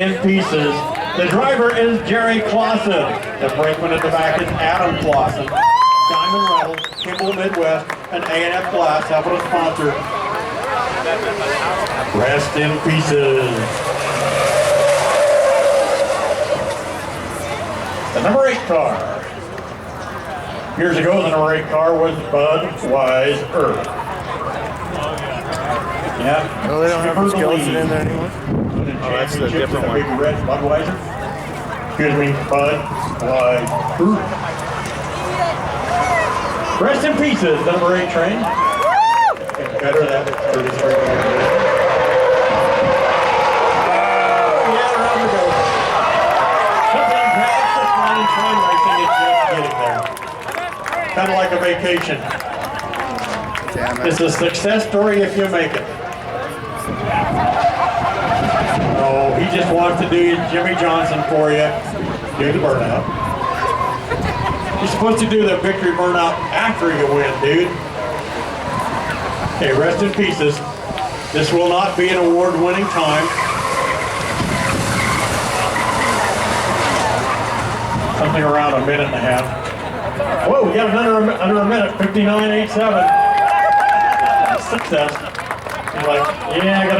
In pieces. The driver is Gerry Clausen. The brakeman at the back is Adam Clausen. Diamond Reynolds, Kimball Midwest, and A&F Glass helping us sponsor. Rest in pieces. The number 8 car. Years ago, the number 8 car was Budweiser. Yeah. No, they don't have the skeleton in there anymore. Oh, that's the different one. Big red Budweiser. Excuse me, Budweiser. Rest in pieces, the number 8 train. It's better than 33. Yeah, around we go. Sometimes perhaps the fun and train racing is just getting there. Kind of like a vacation. Damn it. It's a success story if you make it. Oh, he just wants to do Jimmy Johnson for you. Do the burnout. You're supposed to do the victory burnout after you win, dude. Okay, rest in pieces. This will not be an award-winning time. Something around a minute and a half. Whoa, we got it under a minute, 59.87. Success. You're like, yeah, I gotta